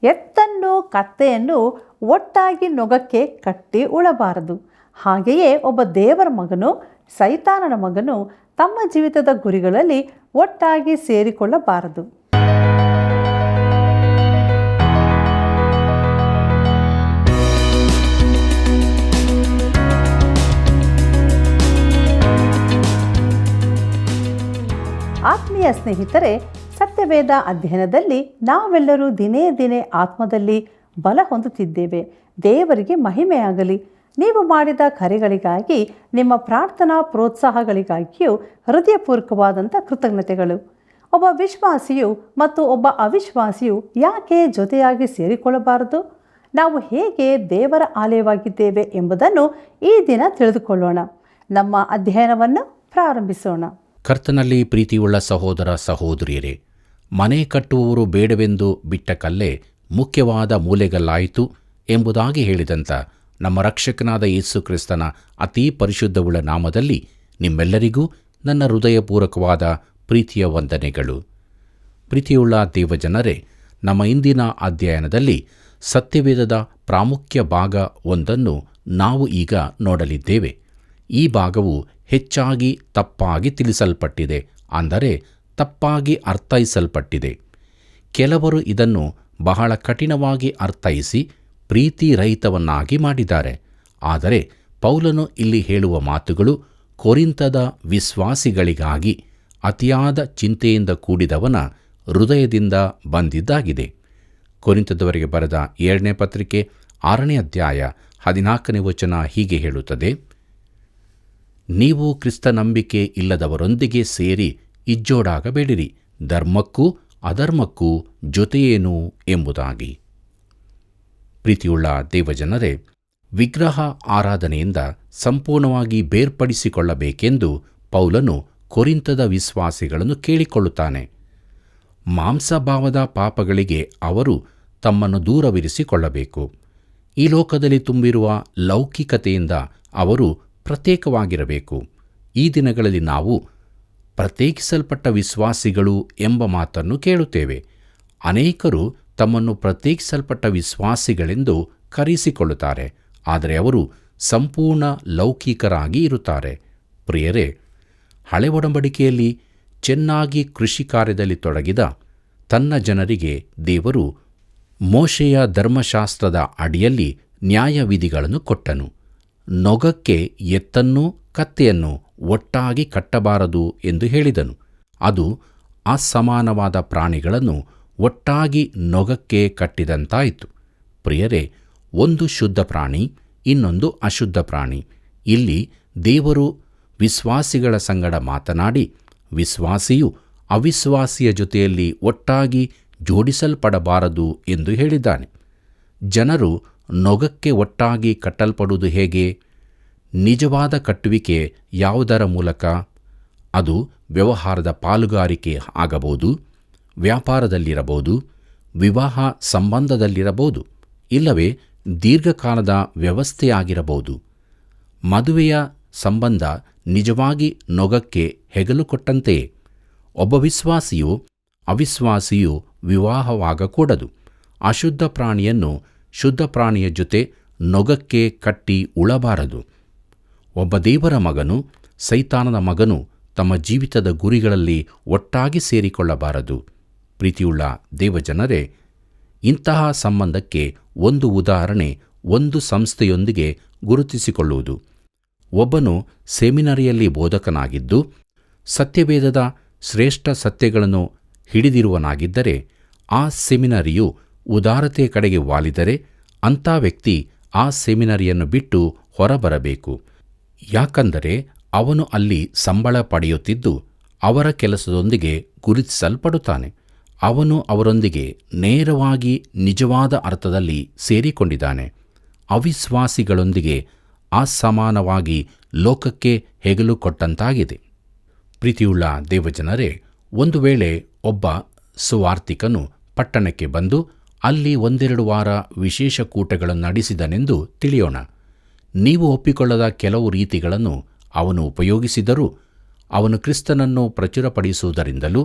ಎತ್ತನ್ನು ಕತ್ತೆಯನ್ನು ಒಟ್ಟಾಗಿ ನೊಗಕ್ಕೆ ಕಟ್ಟಿ ಉಳಬಾರದು. ಹಾಗೆಯೇ ಒಬ್ಬ ದೇವರ ಮಗನು ಸೈತಾನನ ಮಗನು ತಮ್ಮ ಜೀವಿತದ ಗುರಿಗಳಲ್ಲಿ ಒಟ್ಟಾಗಿ ಸೇರಿಕೊಳ್ಳಬಾರದು. ಆತ್ಮೀಯ ಸ್ನೇಹಿತರೆ, ಸತ್ಯವೇದ ಅಧ್ಯಯನದಲ್ಲಿ ನಾವೆಲ್ಲರೂ ದಿನೇ ದಿನೇ ಆತ್ಮದಲ್ಲಿ ಬಲ ಹೊಂದುತ್ತಿದ್ದೇವೆ. ದೇವರಿಗೆ ಮಹಿಮೆಯಾಗಲಿ. ನೀವು ಮಾಡಿದ ಕಾರ್ಯಗಳಿಗಾಗಿ, ನಿಮ್ಮ ಪ್ರಾರ್ಥನಾ ಪ್ರೋತ್ಸಾಹಗಳಿಗಾಗಿಯೂ ಹೃದಯಪೂರ್ವಕವಾದಂಥ ಕೃತಜ್ಞತೆಗಳು. ಒಬ್ಬ ವಿಶ್ವಾಸಿಯು ಮತ್ತು ಒಬ್ಬ ಅವಿಶ್ವಾಸಿಯು ಯಾಕೆ ಜೊತೆಯಾಗಿ ಸೇರಿಕೊಳ್ಳಬಾರದು? ನಾವು ಹೇಗೆ ದೇವರ ಆಲಯವಾಗಿದ್ದೇವೆ ಎಂಬುದನ್ನು ಈ ದಿನ ತಿಳಿದುಕೊಳ್ಳೋಣ. ನಮ್ಮ ಅಧ್ಯಯನವನ್ನು ಪ್ರಾರಂಭಿಸೋಣ. ಕರ್ತನಲ್ಲಿ ಪ್ರೀತಿಯುಳ್ಳ ಸಹೋದರ ಸಹೋದರಿಯರೇ, ಮನೆ ಕಟ್ಟುವವರು ಬೇಡವೆಂದು ಬಿಟ್ಟ ಕಲ್ಲೇ ಮುಖ್ಯವಾದ ಮೂಲೆಗಲ್ಲಾಯಿತು ಎಂಬುದಾಗಿ ಹೇಳಿದಂಥ ನಮ್ಮ ರಕ್ಷಕನಾದ ಯೇಸು ಕ್ರಿಸ್ತನ ಅತೀ ಪರಿಶುದ್ಧವುಳ್ಳ ನಾಮದಲ್ಲಿ ನಿಮ್ಮೆಲ್ಲರಿಗೂ ನನ್ನ ಹೃದಯಪೂರ್ವಕವಾದ ಪ್ರೀತಿಯ ವಂದನೆಗಳು. ಪ್ರೀತಿಯುಳ್ಳ ದೇವಜನರೇ, ನಮ್ಮ ಇಂದಿನ ಅಧ್ಯಯನದಲ್ಲಿ ಸತ್ಯವೇದದ ಪ್ರಾಮುಖ್ಯ ಭಾಗ ಒಂದನ್ನು ನಾವು ಈಗ ನೋಡಲಿದ್ದೇವೆ. ಈ ಭಾಗವು ಹೆಚ್ಚಾಗಿ ತಪ್ಪಾಗಿ ತಿಳಿಸಲ್ಪಟ್ಟಿದೆ, ಅಂದರೆ ತಪ್ಪಾಗಿ ಅರ್ಥೈಸಲ್ಪಟ್ಟಿದೆ. ಕೆಲವರು ಇದನ್ನು ಬಹಳ ಕಠಿಣವಾಗಿ ಅರ್ಥೈಸಿ ಪ್ರೀತಿರಹಿತವನ್ನಾಗಿ ಮಾಡಿದ್ದಾರೆ. ಆದರೆ ಪೌಲನು ಇಲ್ಲಿ ಹೇಳುವ ಮಾತುಗಳು ಕೊರಿಂಥದ ವಿಶ್ವಾಸಿಗಳಿಗಾಗಿ ಅತಿಯಾದ ಚಿಂತೆಯಿಂದ ಕೂಡಿದವನ ಹೃದಯದಿಂದ ಬಂದಿದ್ದಾಗಿದೆ. ಕೊರಿಂಥದವರಿಗೆ ಬರೆದ 2ನೇ ಪತ್ರಿಕೆ 6ನೇ ಅಧ್ಯಾಯ 14ನೇ ವಚನ ಹೀಗೆ ಹೇಳುತ್ತದೆ: ನೀವು ಕ್ರಿಸ್ತ ನಂಬಿಕೆ ಇಲ್ಲದವರೊಂದಿಗೆ ಸೇರಿ ಇಜ್ಜೋಡಾಗಬೇಡಿರಿ, ಧರ್ಮಕ್ಕೂ ಅಧರ್ಮಕ್ಕೂ ಜೊತೆಯೇನು ಎಂಬುದಾಗಿ. ಪ್ರೀತಿಯುಳ್ಳ ದೇವಜನರೇ, ವಿಗ್ರಹ ಆರಾಧನೆಯಿಂದ ಸಂಪೂರ್ಣವಾಗಿ ಬೇರ್ಪಡಿಸಿಕೊಳ್ಳಬೇಕೆಂದು ಪೌಲನು ಕೊರಿಂಥದ ವಿಶ್ವಾಸಿಗಳನ್ನು ಕೇಳಿಕೊಳ್ಳುತ್ತಾನೆ. ಮಾಂಸಭಾವದ ಪಾಪಗಳಿಗೆ ಅವರು ತಮ್ಮನ್ನು ದೂರವಿರಿಸಿಕೊಳ್ಳಬೇಕು. ಈ ಲೋಕದಲ್ಲಿ ತುಂಬಿರುವ ಲೌಕಿಕತೆಯಿಂದ ಅವರು ಪ್ರತ್ಯೇಕವಾಗಿರಬೇಕು. ಈ ದಿನಗಳಲ್ಲಿ ನಾವು ಪ್ರತ್ಯೇಕಿಸಲ್ಪಟ್ಟ ವಿಶ್ವಾಸಿಗಳು ಎಂಬ ಮಾತನ್ನು ಕೇಳುತ್ತೇವೆ. ಅನೇಕರು ತಮ್ಮನ್ನು ಪ್ರತ್ಯೇಕಿಸಲ್ಪಟ್ಟ ವಿಶ್ವಾಸಿಗಳೆಂದು ಕರೆಸಿಕೊಳ್ಳುತ್ತಾರೆ, ಆದರೆ ಅವರು ಸಂಪೂರ್ಣ ಲೌಕಿಕರಾಗಿ ಇರುತ್ತಾರೆ. ಪ್ರಿಯರೇ, ಹಳೆ ಒಡಂಬಡಿಕೆಯಲ್ಲಿ ಚೆನ್ನಾಗಿ ಕೃಷಿ ಕಾರ್ಯದಲ್ಲಿ ತೊಡಗಿದ ತನ್ನ ಜನರಿಗೆ ದೇವರು ಮೋಶೆಯ ಧರ್ಮಶಾಸ್ತ್ರದ ಅಡಿಯಲ್ಲಿ ನ್ಯಾಯವಿಧಿಗಳನ್ನು ಕೊಟ್ಟನು. ನೊಗಕ್ಕೆ ಎತ್ತನ್ನೂ ಕತ್ತೆಯನ್ನು ಒಟ್ಟಾಗಿ ಕಟ್ಟಬಾರದು ಎಂದು ಹೇಳಿದನು. ಅದು ಅಸಮಾನವಾದ ಪ್ರಾಣಿಗಳನ್ನು ಒಟ್ಟಾಗಿ ನೊಗಕ್ಕೆ ಕಟ್ಟಿದಂತಾಯಿತು. ಪ್ರಿಯರೇ, ಒಂದು ಶುದ್ಧ ಪ್ರಾಣಿ, ಇನ್ನೊಂದು ಅಶುದ್ಧ ಪ್ರಾಣಿ. ಇಲ್ಲಿ ದೇವರು ವಿಶ್ವಾಸಿಗಳ ಸಂಗಡ ಮಾತನಾಡಿ ವಿಶ್ವಾಸಿಯು ಅವಿಶ್ವಾಸಿಯ ಜೊತೆಯಲ್ಲಿ ಒಟ್ಟಾಗಿ ಜೋಡಿಸಲ್ಪಡಬಾರದು ಎಂದು ಹೇಳಿದ್ದಾನೆ. ಜನರು ನೊಗಕ್ಕೆ ಒಟ್ಟಾಗಿ ಕಟ್ಟಲ್ಪಡುವುದು ಹೇಗೆ? ನಿಜವಾದ ಕಟ್ಟುವಿಕೆ ಯಾವುದರ ಮೂಲಕ? ಅದು ವ್ಯವಹಾರದ ಪಾಲುಗಾರಿಕೆ ಆಗಬಹುದು, ವ್ಯಾಪಾರದಲ್ಲಿರಬಹುದು, ವಿವಾಹ ಸಂಬಂಧದಲ್ಲಿರಬಹುದು, ಇಲ್ಲವೇ ದೀರ್ಘಕಾಲದ ವ್ಯವಸ್ಥೆಯಾಗಿರಬಹುದು. ಮದುವೆಯ ಸಂಬಂಧ ನಿಜವಾಗಿ ನೊಗಕ್ಕೆ ಹೆಗಲು ಕೊಟ್ಟಂತೆಯೇ. ಒಬ್ಬ ವಿಶ್ವಾಸಿಯು ಅವಿಶ್ವಾಸಿಯು ವಿವಾಹವಾಗಕೂಡದು. ಅಶುದ್ಧ ಪ್ರಾಣಿಯನ್ನು ಶುದ್ಧ ಪ್ರಾಣಿಯ ಜೊತೆ ನೊಗಕ್ಕೆ ಕಟ್ಟಿ ಉಳಬಾರದು. ಒಬ್ಬ ದೇವರ ಮಗನು ಸೈತಾನನ ಮಗನು ತಮ್ಮ ಜೀವಿತದ ಗುರಿಗಳಲ್ಲಿ ಒಟ್ಟಾಗಿ ಸೇರಿಕೊಳ್ಳಬಾರದು. ಪ್ರೀತಿಯುಳ್ಳ ದೇವಜನರೇ, ಇಂತಹ ಸಂಬಂಧಕ್ಕೆ ಒಂದು ಉದಾಹರಣೆ ಒಂದು ಸಂಸ್ಥೆಯೊಂದಿಗೆ ಗುರುತಿಸಿಕೊಳ್ಳುವುದು. ಒಬ್ಬನು ಸೆಮಿನರಿಯಲ್ಲಿ ಬೋಧಕನಾಗಿದ್ದು ಸತ್ಯವೇದದ ಶ್ರೇಷ್ಠ ಸತ್ಯಗಳನ್ನು ಹಿಡಿದಿರುವನಾಗಿದ್ದರೆ, ಆ ಸೆಮಿನರಿಯು ಉದಾರತೆಯ ಕಡೆಗೆ ವಾಲಿದರೆ ಅಂಥ ವ್ಯಕ್ತಿ ಆ ಸೆಮಿನರಿಯನ್ನು ಬಿಟ್ಟು ಹೊರಬರಬೇಕು. ಯಾಕಂದರೆ ಅವನು ಅಲ್ಲಿ ಸಂಬಳ ಪಡೆಯುತ್ತಿದ್ದು ಅವರ ಕೆಲಸದೊಂದಿಗೆ ಗುರುತಿಸಲ್ಪಡುತ್ತಾನೆ. ಅವನು ಅವರೊಂದಿಗೆ ನೇರವಾಗಿ ನಿಜವಾದ ಅರ್ಥದಲ್ಲಿ ಸೇರಿಕೊಂಡಿದ್ದಾನೆ. ಅವಿಶ್ವಾಸಿಗಳೊಂದಿಗೆ ಅಸಮಾನವಾಗಿ ಲೋಕಕ್ಕೆ ಹೆಗಲು ಕೊಟ್ಟಂತಾಗಿದೆ. ಪ್ರೀತಿಯುಳ್ಳ ದೇವಜನರೇ, ಒಂದು ವೇಳೆ ಒಬ್ಬ ಸುವಾರ್ತಿಕನು ಪಟ್ಟಣಕ್ಕೆ ಬಂದು ಅಲ್ಲಿ 1-2 ವಾರ ವಿಶೇಷ ಕೂಟಗಳನ್ನು ನಡೆಸಿದನೆಂದು ತಿಳಿಯೋಣ. ನೀವು ಒಪ್ಪಿಕೊಳ್ಳದ ಕೆಲವು ರೀತಿಗಳನ್ನು ಅವನು ಉಪಯೋಗಿಸಿದರೂ ಅವನು ಕ್ರಿಸ್ತನನ್ನು ಪ್ರಚುರಪಡಿಸುವುದರಿಂದಲೂ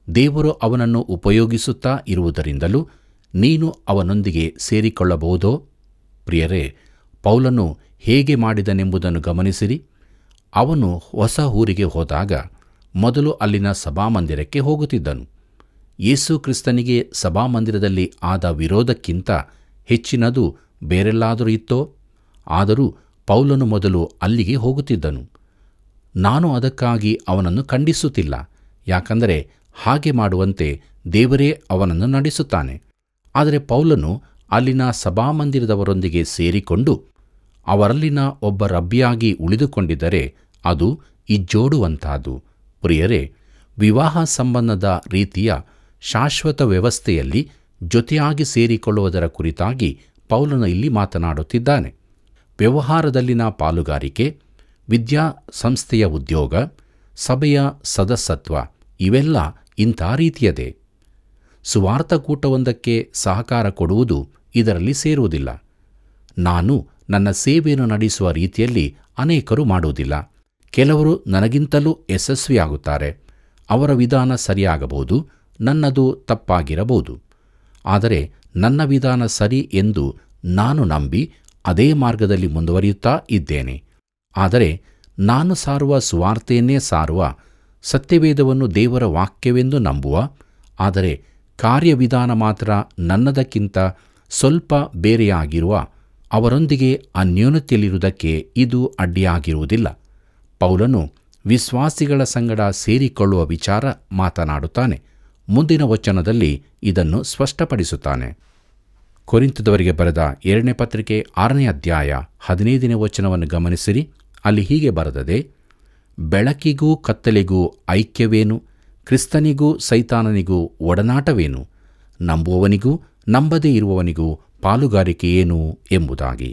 ದೇವರು ಅವನನ್ನು ಉಪಯೋಗಿಸುತ್ತಾ ಇರುವುದರಿಂದಲೂ ನೀನು ಅವನೊಂದಿಗೆ ಸೇರಿಕೊಳ್ಳಬಹುದೋ? ಪ್ರಿಯರೇ, ಪೌಲನು ಹೇಗೆ ಮಾಡಿದನೆಂಬುದನ್ನು ಗಮನಿಸಿರಿ. ಅವನು ಹೊಸ ಊರಿಗೆ ಹೋದಾಗ ಮೊದಲು ಅಲ್ಲಿನ ಸಭಾಮಂದಿರಕ್ಕೆ ಹೋಗುತ್ತಿದ್ದನು. ಯೇಸು ಕ್ರಿಸ್ತನಿಗೆ ಸಭಾಮಂದಿರದಲ್ಲಿ ಆದ ವಿರೋಧಕ್ಕಿಂತ ಹೆಚ್ಚಿನದು ಬೇರೆಲ್ಲಾದರೂ ಇತ್ತೋ? ಆದರೂ ಪೌಲನು ಮೊದಲು ಅಲ್ಲಿಗೆ ಹೋಗುತ್ತಿದ್ದನು. ನಾನು ಅದಕ್ಕಾಗಿ ಅವನನ್ನು ಖಂಡಿಸುತ್ತಿಲ್ಲ, ಯಾಕಂದರೆ ಹಾಗೆ ಮಾಡುವಂತೆ ದೇವರೇ ಅವನನ್ನು ನಡೆಸುತ್ತಾನೆ. ಆದರೆ ಪೌಲನು ಅಲ್ಲಿನ ಸಭಾಮಂದಿರದವರೊಂದಿಗೆ ಸೇರಿಕೊಂಡು ಅವರಲ್ಲಿನ ಒಬ್ಬ ರಬ್ಬಿಯಾಗಿ ಉಳಿದುಕೊಂಡಿದ್ದರೆ ಅದು ಇಜ್ಜೋಡುವಂತಹದ್ದು. ಪ್ರಿಯರೇ, ವಿವಾಹ ಸಂಬಂಧದ ರೀತಿಯ ಶಾಶ್ವತ ವ್ಯವಸ್ಥೆಯಲ್ಲಿ ಜೊತೆಯಾಗಿ ಸೇರಿಕೊಳ್ಳುವುದರ ಕುರಿತಾಗಿ ಪೌಲನು ಇಲ್ಲಿ ಮಾತನಾಡುತ್ತಿದ್ದಾನೆ. ವ್ಯವಹಾರದಲ್ಲಿನ ಪಾಲುಗಾರಿಕೆ, ವಿದ್ಯಾಸಂಸ್ಥೆಯ ಉದ್ಯೋಗ, ಸಭೆಯ ಸದಸ್ಯತ್ವ ಇವೆಲ್ಲ ಇಂಥ ರೀತಿಯದೇ. ಸುವಾರ್ಥ-ಕೂಟವೊಂದಕ್ಕೆ ಸಹಕಾರ ಕೊಡುವುದು ಇದರಲ್ಲಿ ಸೇರುವುದಿಲ್ಲ. ನಾನು ನನ್ನ ಸೇವೆಯನ್ನು ನಡೆಸುವ ರೀತಿಯಲ್ಲಿ ಅನೇಕರು ಮಾಡುವುದಿಲ್ಲ. ಕೆಲವರು ನನಗಿಂತಲೂ ಯಶಸ್ವಿಯಾಗುತ್ತಾರೆ. ಅವರ ವಿಧಾನ ಸರಿಯಾಗಬಹುದು, ನನ್ನದು ತಪ್ಪಾಗಿರಬಹುದು. ಆದರೆ ನನ್ನ ವಿಧಾನ ಸರಿ ಎಂದು ನಾನು ನಂಬಿ ಅದೇ ಮಾರ್ಗದಲ್ಲಿ ಮುಂದುವರಿಯುತ್ತಾ ಇದ್ದೇನೆ. ಆದರೆ ನಾನು ಸಾರುವ ಸುವಾರ್ತೆಯನ್ನೇ ಸಾರುವ, ಸತ್ಯವೇದವನ್ನು ದೇವರ ವಾಕ್ಯವೆಂದು ನಂಬುವ, ಆದರೆ ಕಾರ್ಯವಿಧಾನ ಮಾತ್ರ ನನ್ನದಕ್ಕಿಂತ ಸ್ವಲ್ಪ ಬೇರೆಯಾಗಿರುವ ಅವರೊಂದಿಗೆ ಅನ್ಯೋನ್ಯತೆಯಲ್ಲಿರುವುದಕ್ಕೆ ಇದು ಅಡ್ಡಿಯಾಗಿರುವುದಿಲ್ಲ. ಪೌಲನು ವಿಶ್ವಾಸಿಗಳ ಸಂಗಡ ಸೇರಿಕೊಳ್ಳುವ ವಿಚಾರ ಮಾತನಾಡುತ್ತಾನೆ. ಮುಂದಿನ ವಚನದಲ್ಲಿ ಇದನ್ನು ಸ್ಪಷ್ಟಪಡಿಸುತ್ತಾನೆ. ಕೊರಿಂಥದವರಿಗೆ ಬರೆದ 2ನೇ ಪತ್ರಿಕೆ 6ನೇ ಅಧ್ಯಾಯ 15ನೇ ವಚನವನ್ನು ಗಮನಿಸಿರಿ. ಅಲ್ಲಿ ಹೀಗೆ ಬರೆದದೆ: ಬೆಳಕಿಗೂ ಕತ್ತಲೆಗೂ ಐಕ್ಯವೇನು? ಕ್ರಿಸ್ತನಿಗೂ ಸೈತಾನನಿಗೂ ಒಡನಾಟವೇನು? ನಂಬುವವನಿಗೂ ನಂಬದೇ ಇರುವವನಿಗೂ ಪಾಲುಗಾರಿಕೆಯೇನು ಎಂಬುದಾಗಿ.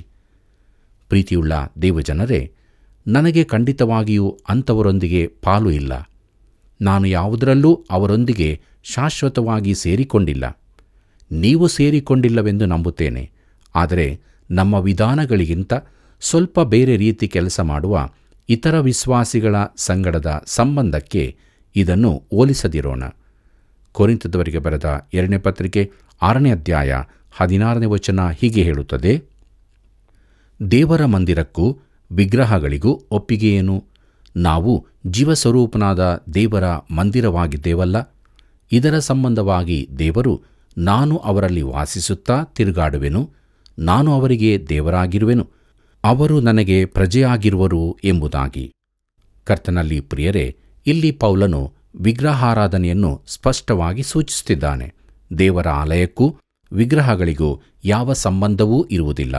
ಪ್ರೀತಿಯುಳ್ಳ ದೇವಜನರೇ, ನನಗೆ ಖಂಡಿತವಾಗಿಯೂ ಅಂಥವರೊಂದಿಗೆ ಪಾಲು ಇಲ್ಲ. ನಾನು ಯಾವುದರಲ್ಲೂ ಅವರೊಂದಿಗೆ ಶಾಶ್ವತವಾಗಿ ಸೇರಿಕೊಂಡಿಲ್ಲ. ನೀವು ಸೇರಿಕೊಂಡಿಲ್ಲವೆಂದು ನಂಬುತ್ತೇನೆ. ಆದರೆ ನಮ್ಮ ವಿಧಾನಗಳಿಗಿಂತ ಸ್ವಲ್ಪ ಬೇರೆ ರೀತಿ ಕೆಲಸ ಮಾಡುವ ಇತರ ವಿಶ್ವಾಸಿಗಳ ಸಂಗಡದ ಸಂಬಂಧಕ್ಕೆ ಇದನ್ನು ಹೋಲಿಸದಿರೋಣ. ಕೊರಿಂಥದವರಿಗೆ ಬರೆದ 2ನೇ ಪತ್ರಿಕೆ 6ನೇ ಅಧ್ಯಾಯ 16ನೇ ವಚನ ಹೀಗೆ ಹೇಳುತ್ತದೆ: ದೇವರ ಮಂದಿರಕ್ಕೂ ವಿಗ್ರಹಗಳಿಗೂ ಒಪ್ಪಿಗೆಯೇನು? ನಾವು ಜೀವಸ್ವರೂಪನಾದ ದೇವರ ಮಂದಿರವಾಗಿದ್ದೇವಲ್ಲ. ಇದರ ಸಂಬಂಧವಾಗಿ ದೇವರು, ನಾನು ಅವರಲ್ಲಿ ವಾಸಿಸುತ್ತಾ ತಿರುಗಾಡುವೆನು, ನಾನು ಅವರಿಗೆ ದೇವರಾಗಿರುವೆನು, ಅವರು ನನಗೆ ಪ್ರಜೆಯಾಗಿರುವರು ಎಂಬುದಾಗಿ. ಕರ್ತನಲ್ಲಿ ಪ್ರಿಯರೇ, ಇಲ್ಲಿ ಪೌಲನು ವಿಗ್ರಹಾರಾಧನೆಯನ್ನು ಸ್ಪಷ್ಟವಾಗಿ ಸೂಚಿಸುತ್ತಿದ್ದಾನೆ. ದೇವರ ಆಲಯಕ್ಕೂ ವಿಗ್ರಹಗಳಿಗೂ ಯಾವ ಸಂಬಂಧವೂ ಇರುವುದಿಲ್ಲ.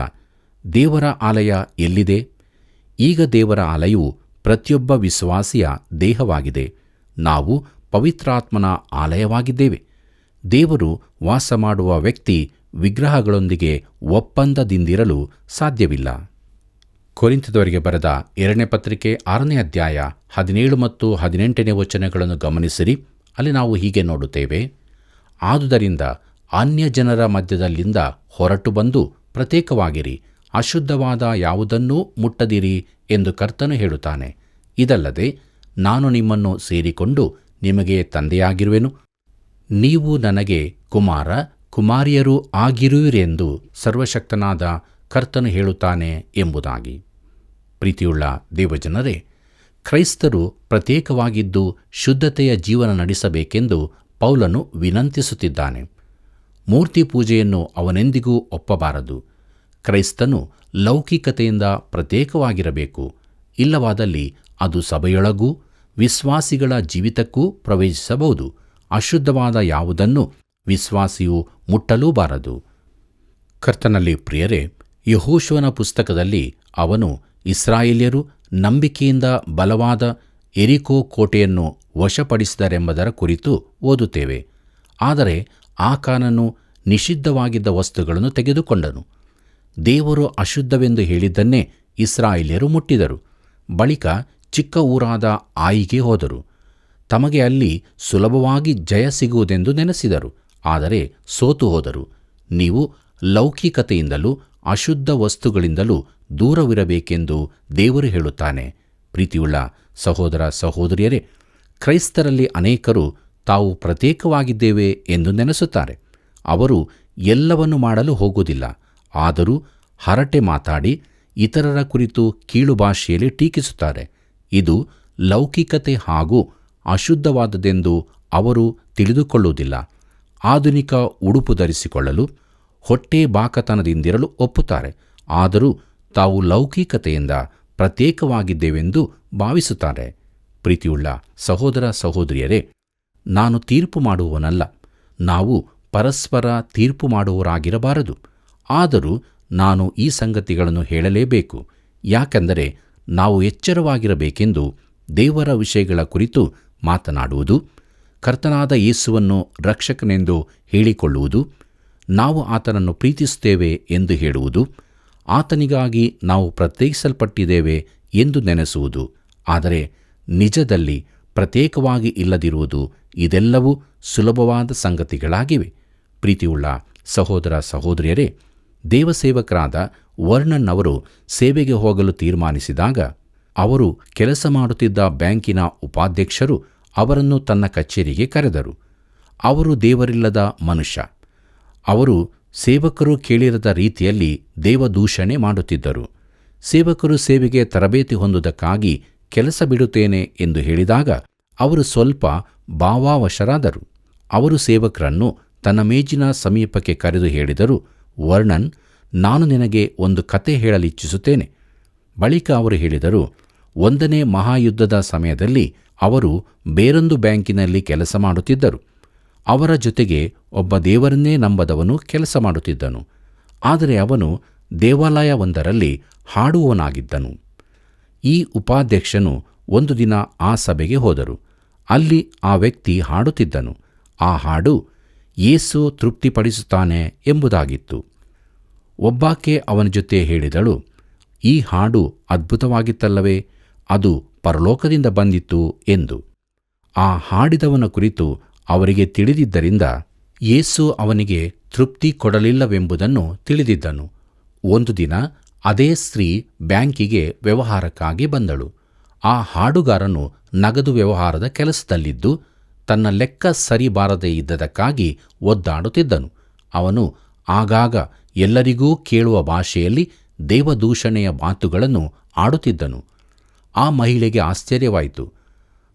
ದೇವರ ಆಲಯ ಎಲ್ಲಿದೆ? ಈಗ ದೇವರ ಆಲಯವು ಪ್ರತಿಯೊಬ್ಬ ವಿಶ್ವಾಸಿಯ ದೇಹವಾಗಿದೆ. ನಾವು ಪವಿತ್ರಾತ್ಮನ ಆಲಯವಾಗಿದ್ದೇವೆ. ದೇವರು ವಾಸ ಮಾಡುವ ವ್ಯಕ್ತಿ ವಿಗ್ರಹಗಳೊಂದಿಗೆ ಒಪ್ಪಂದದಿಂದಿರಲು ಸಾಧ್ಯವಿಲ್ಲ. ಕೊರಿಂಥದವರಿಗೆ ಬರೆದ 2ನೇ ಪತ್ರಿಕೆ 6ನೇ ಅಧ್ಯಾಯ 17 ಮತ್ತು 18ನೇ ವಚನಗಳನ್ನು ಗಮನಿಸಿರಿ. ಅಲ್ಲಿ ನಾವು ಹೀಗೆ ನೋಡುತ್ತೇವೆ: ಆದುದರಿಂದ ಅನ್ಯಜನರ ಮಧ್ಯದಲ್ಲಿಂದ ಹೊರಟು ಬಂದು ಪ್ರತ್ಯೇಕವಾಗಿರಿ, ಅಶುದ್ಧವಾದ ಯಾವುದನ್ನೂ ಮುಟ್ಟದಿರಿ ಎಂದು ಕರ್ತನು ಹೇಳುತ್ತಾನೆ. ಇದಲ್ಲದೆ ನಾನು ನಿಮ್ಮನ್ನು ಸೇರಿಕೊಂಡು ನಿಮಗೆ ತಂದೆಯಾಗಿರುವೆನು, ನೀವು ನನಗೆ ಕುಮಾರ ಕುಮಾರಿಯರೂ ಆಗಿರುವಿರೆಂದು ಸರ್ವಶಕ್ತನಾದ ಕರ್ತನು ಹೇಳುತ್ತಾನೆ ಎಂಬುದಾಗಿ. ಪ್ರೀತಿಯುಳ್ಳ ದೇವಜನರೇ, ಕ್ರೈಸ್ತರು ಪ್ರತ್ಯೇಕವಾಗಿದ್ದು ಶುದ್ಧತೆಯ ಜೀವನ ನಡೆಸಬೇಕೆಂದು ಪೌಲನು ವಿನಂತಿಸುತ್ತಿದ್ದಾನೆ. ಮೂರ್ತಿ ಪೂಜೆಯನ್ನು ಅವನೆಂದಿಗೂ ಒಪ್ಪಬಾರದು. ಕ್ರೈಸ್ತನು ಲೌಕಿಕತೆಯಿಂದ ಪ್ರತ್ಯೇಕವಾಗಿರಬೇಕು. ಇಲ್ಲವಾದಲ್ಲಿ ಅದು ಸಭೆಯೊಳಗೂ ವಿಶ್ವಾಸಿಗಳ ಜೀವಿತಕ್ಕೂ ಪ್ರವೇಶಿಸಬಹುದು. ಅಶುದ್ಧವಾದ ಯಾವುದನ್ನು ವಿಶ್ವಾಸಿಯು ಮುಟ್ಟಲೂಬಾರದು. ಕರ್ತನಲ್ಲಿ ಪ್ರಿಯರೇ, ಯೆಹೋಶುವನ ಪುಸ್ತಕದಲ್ಲಿ ಅವನು ಇಸ್ರಾಯೇಲ್ಯರು ನಂಬಿಕೆಯಿಂದ ಬಲವಾದ ಯೆರಿಕೋ ಕೋಟೆಯನ್ನು ವಶಪಡಿಸಿದರೆಂಬುದರ ಕುರಿತು ಓದುತ್ತೇವೆ. ಆದರೆ ಆಕಾನನು ನಿಷಿದ್ಧವಾಗಿದ್ದ ವಸ್ತುಗಳನ್ನು ತೆಗೆದುಕೊಂಡನು. ದೇವರು ಅಶುದ್ಧವೆಂದು ಹೇಳಿದ್ದನ್ನೇ ಇಸ್ರಾಯೇಲ್ಯರು ಮುಟ್ಟಿದರು. ಬಳಿಕ ಚಿಕ್ಕ ಊರಾದ ಆಯಿಗೆ ಹೋದರು. ತಮಗೆ ಅಲ್ಲಿ ಸುಲಭವಾಗಿ ಜಯ ಸಿಗುವುದೆಂದು ನೆನೆಸಿದರು. ಆದರೆ ಸೋತು ಹೋದರು. ನೀವು ಲೌಕಿಕತೆಯಿಂದಲೂ ಅಶುದ್ಧ ವಸ್ತುಗಳಿಂದಲೂ ದೂರವಿರಬೇಕೆಂದು ದೇವರು ಹೇಳುತ್ತಾನೆ. ಪ್ರೀತಿಯುಳ್ಳ ಸಹೋದರ ಸಹೋದರಿಯರೇ, ಕ್ರೈಸ್ತರಲ್ಲಿ ಅನೇಕರು ತಾವು ಪ್ರತ್ಯೇಕವಾಗಿದ್ದೇವೆ ಎಂದು ನೆನೆಸುತ್ತಾರೆ. ಅವರು ಎಲ್ಲವನ್ನು ಮಾಡಲು ಹೋಗುವುದಿಲ್ಲ. ಆದರೂ ಹರಟೆ ಮಾತಾಡಿ ಇತರರ ಕುರಿತು ಕೀಳು ಭಾಷೆಯಲ್ಲಿ ಟೀಕಿಸುತ್ತಾರೆ. ಇದು ಲೌಕಿಕತೆ ಹಾಗೂ ಅಶುದ್ಧವಾದದೆಂದು ಅವರು ತಿಳಿದುಕೊಳ್ಳುವುದಿಲ್ಲ. ಆಧುನಿಕ ಉಡುಪು ಧರಿಸಿಕೊಳ್ಳಲು, ಹೊಟ್ಟೆ ಬಾಕತನದಿಂದಿರಲು ಒಪ್ಪುತ್ತಾರೆ. ಆದರೂ ತಾವು ಲೌಕಿಕತೆಯಿಂದ ಪ್ರತ್ಯೇಕವಾಗಿದ್ದೇವೆಂದು ಭಾವಿಸುತ್ತಾರೆ. ಪ್ರೀತಿಯುಳ್ಳ ಸಹೋದರ ಸಹೋದರಿಯರೇ, ನಾನು ತೀರ್ಪು ಮಾಡುವವನಲ್ಲ. ನಾವು ಪರಸ್ಪರ ತೀರ್ಪು ಮಾಡುವವರಾಗಿರಬಾರದು. ಆದರೂ ನಾನು ಈ ಸಂಗತಿಗಳನ್ನು ಹೇಳಲೇಬೇಕು. ಯಾಕೆಂದರೆ ನಾವು ಎಚ್ಚರವಾಗಿರಬೇಕೆಂದು ದೇವರ ವಿಷಯಗಳ ಕುರಿತು ಮಾತನಾಡುವುದು, ಕರ್ತನಾದ ಯೇಸುವನ್ನು ರಕ್ಷಕನೆಂದು ಹೇಳಿಕೊಳ್ಳುವುದು, ನಾವು ಆತನನ್ನು ಪ್ರೀತಿಸುತ್ತೇವೆ ಎಂದು ಹೇಳುವುದು, ಆತನಿಗಾಗಿ ನಾವು ಪ್ರತ್ಯೇಕಿಸಲ್ಪಟ್ಟಿದ್ದೇವೆ ಎಂದು ನೆನೆಸುವುದು, ಆದರೆ ನಿಜದಲ್ಲಿ ಪ್ರತ್ಯೇಕವಾಗಿ ಇಲ್ಲದಿರುವುದು, ಇದೆಲ್ಲವೂ ಸುಲಭವಾದ ಸಂಗತಿಗಳಾಗಿವೆ. ಪ್ರೀತಿಯುಳ್ಳ ಸಹೋದರ ಸಹೋದರಿಯರೇ, ದೇವಸೇವಕರಾದ ವರ್ಣನ್ ಅವರು ಸೇವೆಗೆ ಹೋಗಲು ತೀರ್ಮಾನಿಸಿದಾಗ ಅವರು ಕೆಲಸ ಮಾಡುತ್ತಿದ್ದ ಬ್ಯಾಂಕಿನ ಉಪಾಧ್ಯಕ್ಷರು ಅವರನ್ನು ತನ್ನ ಕಚೇರಿಗೆ ಕರೆದರು. ಅವರು ದೇವರಿಲ್ಲದ ಮನುಷ್ಯ. ಅವರು ಸೇವಕರು ಕೇಳಿರದ ರೀತಿಯಲ್ಲಿ ದೇವದೂಷಣೆ ಮಾಡುತ್ತಿದ್ದರು. ಸೇವಕರು ಸೇವೆಗೆ ತರಬೇತಿ ಹೊಂದುವುದಕ್ಕಾಗಿ ಕೆಲಸ ಬಿಡುತ್ತೇನೆ ಎಂದು ಹೇಳಿದಾಗ ಅವರು ಸ್ವಲ್ಪ ಭಾವಾವಶರಾದರು. ಅವರು ಸೇವಕರನ್ನು ತನ್ನ ಮೇಜಿನ ಸಮೀಪಕ್ಕೆ ಕರೆದು ಹೇಳಿದರು, ವರ್ಣನ್, ನಾನು ನಿನಗೆ ಒಂದು ಕತೆ ಹೇಳಲಿಚ್ಛಿಸುತ್ತೇನೆ. ಬಳಿಕ ಅವರು ಹೇಳಿದರು, 1ನೇ ಮಹಾಯುದ್ಧದ ಸಮಯದಲ್ಲಿ ಅವರು ಬೇರೊಂದು ಬ್ಯಾಂಕಿನಲ್ಲಿ ಕೆಲಸ ಮಾಡುತ್ತಿದ್ದರು. ಅವರ ಜೊತೆಗೆ ಒಬ್ಬ ದೇವರನ್ನೇ ನಂಬದವನು ಕೆಲಸ ಮಾಡುತ್ತಿದ್ದನು. ಆದರೆ ಅವನು ದೇವಾಲಯವೊಂದರಲ್ಲಿ ಹಾಡುವವನಾಗಿದ್ದನು. ಈ ಉಪಾಧ್ಯಕ್ಷನು ಒಂದು ದಿನ ಆ ಸಭೆಗೆ ಹೋದರು. ಅಲ್ಲಿ ಆ ವ್ಯಕ್ತಿ ಹಾಡುತ್ತಿದ್ದನು. ಆ ಹಾಡು ಯೇಸು ತೃಪ್ತಿಪಡಿಸುತ್ತಾನೆ ಎಂಬುದಾಗಿತ್ತು. ಒಬ್ಬಾಕೆ ಅವನ ಜೊತೆ ಹೇಳಿದಳು, ಈ ಹಾಡು ಅದ್ಭುತವಾಗಿತ್ತಲ್ಲವೇ, ಅದು ಪರಲೋಕದಿಂದ ಬಂದಿತ್ತು ಎಂದು. ಆ ಹಾಡಿದವನ ಕುರಿತು ಅವರಿಗೆ ತಿಳಿದಿದ್ದರಿಂದ ಯೇಸು ಅವನಿಗೆ ತೃಪ್ತಿ ಕೊಡಲಿಲ್ಲವೆಂಬುದನ್ನು ತಿಳಿದಿದ್ದನು. ಒಂದು ದಿನ ಅದೇ ಸ್ತ್ರೀ ಬ್ಯಾಂಕಿಗೆ ವ್ಯವಹಾರಕ್ಕಾಗಿ ಬಂದಳು. ಆ ಹಾಡುಗಾರನು ನಗದು ವ್ಯವಹಾರದ ಕೆಲಸದಲ್ಲಿದ್ದು ತನ್ನ ಲೆಕ್ಕ ಸರಿ ಬಾರದೇ ಇದ್ದದಕ್ಕಾಗಿ ಒದ್ದಾಡುತ್ತಿದ್ದನು. ಅವನು ಆಗಾಗ ಎಲ್ಲರಿಗೂ ಕೇಳುವ ಭಾಷೆಯಲ್ಲಿ ದೇವದೂಷಣೆಯ ಮಾತುಗಳನ್ನು ಆಡುತ್ತಿದ್ದನು. ಆ ಮಹಿಳೆಗೆ ಆಶ್ಚರ್ಯವಾಯಿತು.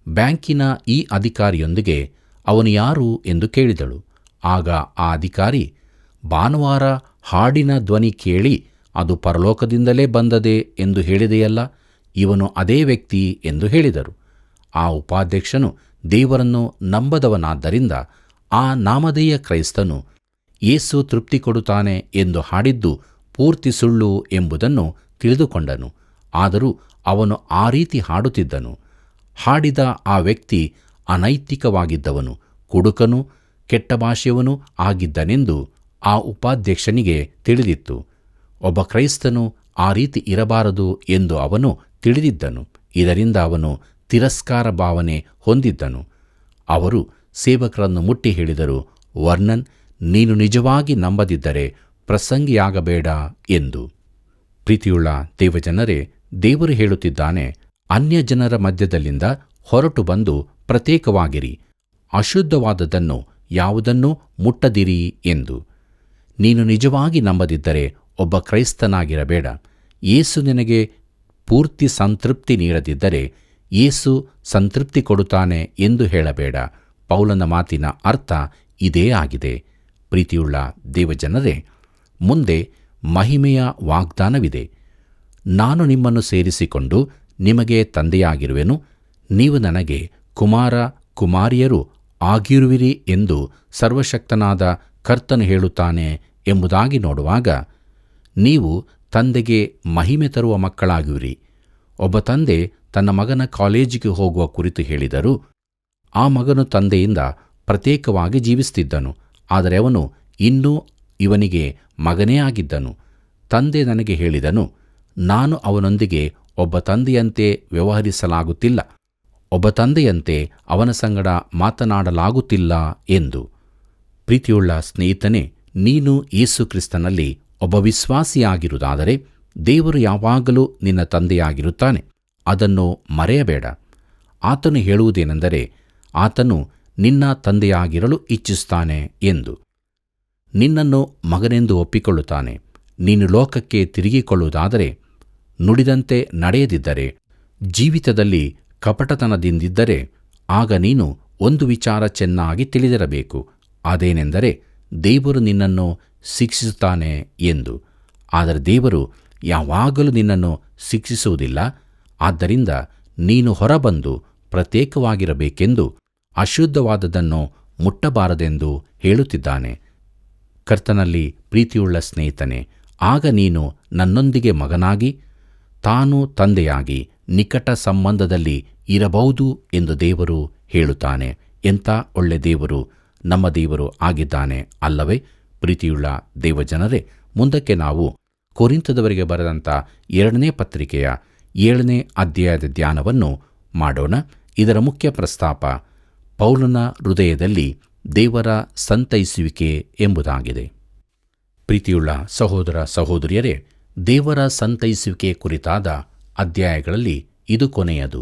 ಬ್ಯಾಂಕಿನ ಈ ಅಧಿಕಾರಿಯೊಂದಿಗೆ ಅವನು ಯಾರು ಎಂದು ಕೇಳಿದಳು. ಆಗ ಆ ಅಧಿಕಾರಿ, ಭಾನುವಾರ ಹಾಡಿನ ಧ್ವನಿ ಕೇಳಿ ಅದು ಪರಲೋಕದಿಂದಲೇ ಬಂದದೆ ಎಂದು ಹೇಳಿದೆಯಲ್ಲ, ಇವನು ಅದೇ ವ್ಯಕ್ತಿ ಎಂದು ಹೇಳಿದರು. ಆ ಉಪಾಧ್ಯಕ್ಷನು ದೇವರನ್ನು ನಂಬದವನಾದ್ದರಿಂದ ಆ ನಾಮಧೇಯ ಕ್ರೈಸ್ತನು ಯೇಸು ತೃಪ್ತಿ ಕೊಡುತ್ತಾನೆ ಎಂದು ಹಾಡಿದ್ದು ಪೂರ್ತಿ ಸುಳ್ಳು ಎಂಬುದನ್ನು ತಿಳಿದುಕೊಂಡನು. ಆದರೂ ಅವನು ಆ ರೀತಿ ಹಾಡುತ್ತಿದ್ದನು. ಹಾಡಿದ ಆ ವ್ಯಕ್ತಿ ಅನೈತಿಕವಾಗಿದ್ದವನು, ಕುಡುಕನೂ ಕೆಟ್ಟ ಭಾಷೆಯವನೂ ಆಗಿದ್ದನೆಂದು ಆ ಉಪಾಧ್ಯಕ್ಷನಿಗೆ ತಿಳಿದಿತ್ತು. ಒಬ್ಬ ಕ್ರೈಸ್ತನು ಆ ರೀತಿ ಇರಬಾರದು ಎಂದು ಅವನು ತಿಳಿದಿದ್ದನು. ಇದರಿಂದ ಅವನು ತಿರಸ್ಕಾರ ಭಾವನೆ ಹೊಂದಿದ್ದನು. ಅವರು ಸೇವಕರನ್ನು ಮುಟ್ಟಿ ಹೇಳಿದರು, ವರ್ಣನ್, ನೀನು ನಿಜವಾಗಿ ನಂಬದಿದ್ದರೆ ಪ್ರಸಂಗಿಯಾಗಬೇಡ ಎಂದು. ಪ್ರೀತಿಯುಳ್ಳ ದೇವಜನರೇ, ದೇವರು ಹೇಳುತ್ತಿದ್ದಾನೆ, ಅನ್ಯಜನರ ಮಧ್ಯದಲ್ಲಿಂದ ಹೊರಟು ಬಂದು ಪ್ರತ್ಯೇಕವಾಗಿರಿ, ಅಶುದ್ಧವಾದದ್ದನ್ನು ಯಾವುದನ್ನೂ ಮುಟ್ಟದಿರಿ ಎಂದು. ನೀನು ನಿಜವಾಗಿ ನಂಬದಿದ್ದರೆ ಒಬ್ಬ ಕ್ರೈಸ್ತನಾಗಿರಬೇಡ. ಯೇಸು ನಿನಗೆ ಪೂರ್ತಿ ಸಂತೃಪ್ತಿ ನೀಡದಿದ್ದರೆ ಯೇಸು ಸಂತೃಪ್ತಿ ಕೊಡುತ್ತಾನೆ ಎಂದು ಹೇಳಬೇಡ. ಪೌಲನ ಮಾತಿನ ಅರ್ಥ ಇದೇ ಆಗಿದೆ. ಪ್ರೀತಿಯುಳ್ಳ ದೇವಜನರೇ, ಮುಂದೆ ಮಹಿಮೆಯ ವಾಗ್ದಾನವಿದೆ. ನಾನು ನಿಮ್ಮನ್ನು ಸೇರಿಸಿಕೊಂಡು ನಿಮಗೆ ತಂದೆಯಾಗಿರುವೆನು, ನೀವು ನನಗೆ ಕುಮಾರ ಕುಮಾರಿಯರು ಆಗಿರುವಿರಿ ಎಂದು ಸರ್ವಶಕ್ತನಾದ ಕರ್ತನು ಹೇಳುತ್ತಾನೆ ಎಂಬುದಾಗಿ ನೋಡುವಾಗ, ನೀವು ತಂದೆಗೆ ಮಹಿಮೆ ತರುವ ಮಕ್ಕಳಾಗುವಿರಿ. ಒಬ್ಬ ತಂದೆ ತನ್ನ ಮಗನ ಕಾಲೇಜಿಗೆ ಹೋಗುವ ಕುರಿತು ಹೇಳಿದರು. ಆ ಮಗನು ತಂದೆಯಿಂದ ಪ್ರತ್ಯೇಕವಾಗಿ ಜೀವಿಸುತ್ತಿದ್ದನು. ಆದರೆ ಅವನು ಇನ್ನೂ ಇವನಿಗೆ ಮಗನೇ ಆಗಿದ್ದನು. ತಂದೆ ನನಗೆ ಹೇಳಿದನು, ನಾನು ಅವನೊಂದಿಗೆ ಒಬ್ಬ ತಂದೆಯಂತೆ ವ್ಯವಹರಿಸಲಾಗುತ್ತಿಲ್ಲ, ಒಬ್ಬ ತಂದೆಯಂತೆ ಅವನ ಸಂಗಡ ಮಾತನಾಡಲಾಗುತ್ತಿಲ್ಲ ಎಂದು. ಪ್ರೀತಿಯುಳ್ಳ ಸ್ನೇಹಿತನೇ, ನೀನು ಯೇಸು ಕ್ರಿಸ್ತನಲ್ಲಿ ಒಬ್ಬ ವಿಶ್ವಾಸಿಯಾಗಿರುವುದಾದರೆ ದೇವರು ಯಾವಾಗಲೂ ನಿನ್ನ ತಂದೆಯಾಗಿರುತ್ತಾನೆ. ಅದನ್ನು ಮರೆಯಬೇಡ. ಆತನು ಹೇಳುವುದೇನೆಂದರೆ, ಆತನು ನಿನ್ನ ತಂದೆಯಾಗಿರಲು ಇಚ್ಛಿಸುತ್ತಾನೆ ಎಂದು. ನಿನ್ನನ್ನು ಮಗನೆಂದು ಒಪ್ಪಿಕೊಳ್ಳುತ್ತಾನೆ. ನೀನು ಲೋಕಕ್ಕೆ ತಿರುಗಿಕೊಳ್ಳುವುದಾದರೆ, ನುಡಿದಂತೆ ನಡೆಯದಿದ್ದರೆ, ಜೀವಿತದಲ್ಲಿ ಕಪಟತನದಿಂದಿದ್ದರೆ, ಆಗ ನೀನು ಒಂದು ವಿಚಾರ ಚೆನ್ನಾಗಿ ತಿಳಿದಿರಬೇಕು. ಅದೇನೆಂದರೆ, ದೇವರು ನಿನ್ನನ್ನು ಶಿಕ್ಷಿಸುತ್ತಾನೆ ಎಂದು. ಆದರೆ ದೇವರು ಯಾವಾಗಲೂ ನಿನ್ನನ್ನು ಶಿಕ್ಷಿಸುವುದಿಲ್ಲ. ಆದ್ದರಿಂದ ನೀನು ಹೊರಬಂದು ಪ್ರತ್ಯೇಕವಾಗಿರಬೇಕೆಂದು ಅಶುದ್ಧವಾದದ್ದನ್ನು ಮುಟ್ಟಬಾರದೆಂದು ಹೇಳುತ್ತಿದ್ದಾನೆ. ಕರ್ತನಲ್ಲಿ ಪ್ರೀತಿಯುಳ್ಳ ಸ್ನೇಹಿತನೇ, ಆಗ ನೀನು ನನ್ನೊಂದಿಗೆ ಮಗನಾಗಿ, ತಾನು ತಂದೆಯಾಗಿ ನಿಕಟ ಸಂಬಂಧದಲ್ಲಿ ಇರಬಹುದು ಎಂದು ದೇವರು ಹೇಳುತ್ತಾನೆ. ಎಂಥ ಒಳ್ಳೆ ದೇವರು ನಮ್ಮ ದೇವರು ಆಗಿದ್ದಾನೆ ಅಲ್ಲವೇ? ಪ್ರೀತಿಯುಳ್ಳ ದೇವಜನರೇ, ಮುಂದಕ್ಕೆ ನಾವು ಕೊರಿಂಥದವರಿಗೆ ಬರೆದಂಥ 2ನೇ ಪತ್ರಿಕೆಯ 7ನೇ ಅಧ್ಯಾಯದ ಧ್ಯಾನವನ್ನು ಮಾಡೋಣ. ಇದರ ಮುಖ್ಯ ಪ್ರಸ್ತಾಪ ಪೌಲನ ಹೃದಯದಲ್ಲಿ ದೇವರ ಸಂತೈಸುವಿಕೆ ಎಂಬುದಾಗಿದೆ. ಪ್ರೀತಿಯುಳ್ಳ ಸಹೋದರ ಸಹೋದರಿಯರೇ, ದೇವರ ಸಂತೈಸುವಿಕೆ ಕುರಿತಾದ ಅಧ್ಯಾಯಗಳಲ್ಲಿ ಇದು ಕೊನೆಯದು.